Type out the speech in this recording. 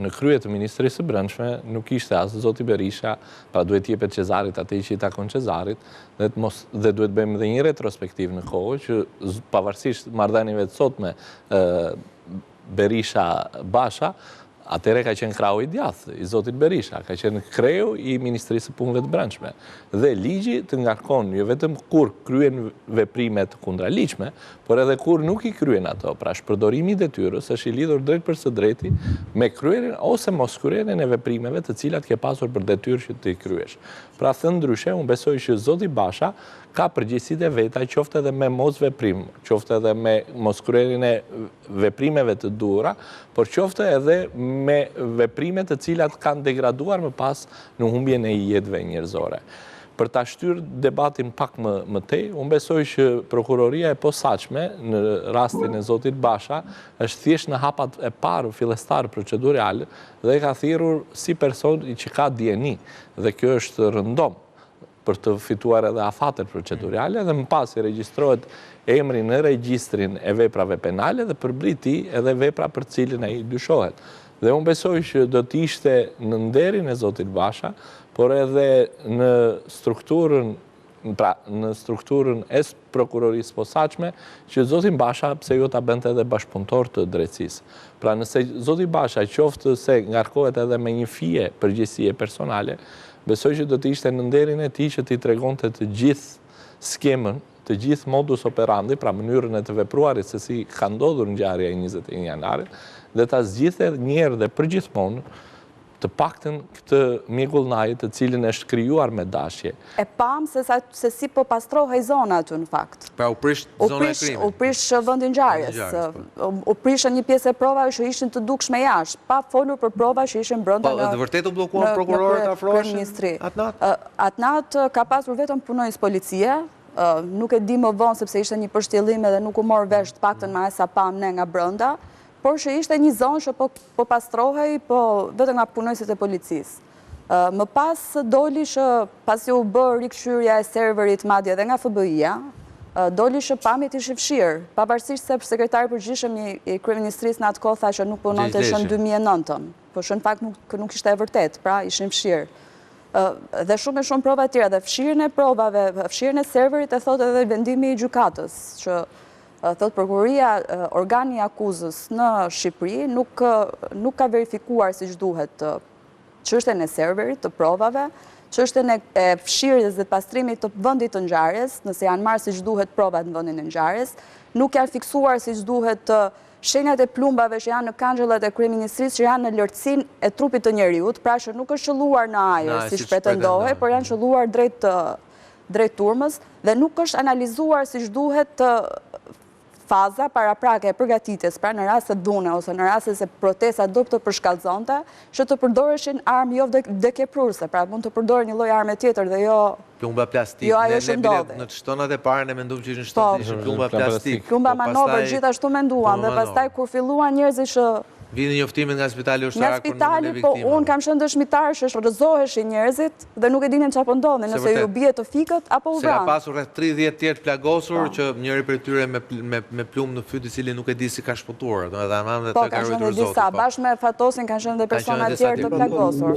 në krye të Ministrisë së Brendshme nuk ishte as zoti Berisha, pra duhet jepet Cezarit atë që i takon Cezarit, dhe duhet bëjmë dhe një retrospektiv në kohë që pavarësisht marrëdhënieve të sotme Berisha-Basha, atëre ka qenë krau i djathtë i zotit Berisha, ka qenë kreu i Ministrisë së Punëve të Brendshme. Dhe ligji të ngarkon jo vetëm kur kryen veprime të kundraligjshme, por edhe kur nuk i kryen ato. Pra shpërdorimi i detyrës është i lidhur drejt për së drejti me kryerjen ose mos kryerjen e veprimeve të cilat ke pasur për detyrë që të i kryesh. Pra thënë ndryshe, unë besoj që zoti Basha ka përgjegjësitë e veta, qoftë edhe me mos veprim, qoftë edhe me mos kryerjen e veprimeve të duhura, por qoftë edhe me veprime të cilat kanë degraduar më pas në humbjen e jetëve njerëzore. Për ta shtyrë debatin pak më tej, unë besoj që prokuroria e posaçme në rastin e zotit Basha është thjesht në hapat e parë fillestar procedurale dhe ka thirrur si person i që ka dieni, dhe kjo është rëndom për të fituar edhe afatet procedurale, dhe më pas i regjistrohet emri në regjistrin e veprave penale dhe përbrit tij edhe vepra për cilën ai dyshohet. Dhe unë besoj që do të ishte në nderin e zotit Basha, por edhe në strukturën e prokurorisë posaçme, që zoti Basha pse jo ta bënte edhe bashkëpunëtor të drejtësisë. Pra nëse zoti Basha qoftë se ngarkohet edhe me një fije përgjegjësie personale, besoj që do të ishte në nderin e tij që t'i tregonte të gjithë skemën, të gjithë modus operandi, pra mënyrën e të vepruarit se si ka ndodhur ngjarja e 21 janarit, dhe ta zgjidhte një herë dhe përgjithmonë të paktën këtë mjekullnaj të cilin është krijuar me dashje. E pam se si po pastrohej zona aty në fakt. Pra u prish zona e krimit. U prish vendi i ngjarjes. U prishën një pjesë e provave që ishin të dukshme jashtë, pa folur për prova që ishin brenda në. Dhe vërtet u bllokuan prokurorët afroheshin atë natë ka pasur vetëm punonjës policie. Nuk e di më vonë sepse ishte një përshtjellim edhe nuk u mor vesh të paktën me sa pam ne nga brenda. Por që ishte një zonë që po pastrohej vetëm nga punojësit e policisë. Më pas doli që pasi u bë rikthyrja e serverit madje edhe nga FBI-ja, doli që pamjet ishin fshirë, pavarësisht se sekretari përgjithshëm i kryeministrisë në atë kohë tha që nuk punonte shën 2009, por që në fakt nuk ishte e vërtet, pra ishin fshirë. Dhe shumë prova tjera, dhe fshirën e provave, fshirën e serverit e thotë edhe vendimi i gjykatës, që thot prokuroria, organi i akuzës në Shqipëri nuk ka verifikuar siç duhet çështjen e serverit, të provave, çështjen e fshirjes dhe pastrimit të vendit të ngjarjes, nëse janë marrë siç duhet provat në vendin e ngjarjes, nuk janë fiksuar siç duhet shenjat e plumbave që janë në kanxhellat e kryeministrisë që janë në lartësinë e trupit të njeriut, pra që nuk është qelluar në ajër siç pretendohej, por janë qelluar drejt turmës dhe nuk është analizuar siç duhet faza paraprake e përgatitjes, pra në raste dhune ose në raste se protesta do të përshkallëzonte, që të përdoreshin armë jo vdekjeprurse, pra mund të përdoren një lloj arme tjetër dhe jo plumba plastik. Jo ajo që ndodhi. Në shtonat e parë ne menduam që ishin shtonë plumba plastik. Plumba manovër gjithashtu menduan dhe pastaj kur filluan njerëzit që vini njoftimet nga spitali ushtarak për numrin e viktimave. Po unë kam qenë dëshmitar që rrëzoheshin njerëzit dhe nuk e dinin çfarë po ndodhi, nëse ju bie të fikët apo u vranë. Se ka pasur rreth 30 tjerë të plagosur që njëri prej tyre me plumë në fyt i cili nuk e di si ka shpëtuar, domethënë anë të ka ruajtur zotit. Po, kanë qenë disa, bashkë me Fatosin kanë qenë edhe persona tjerë të plagosur.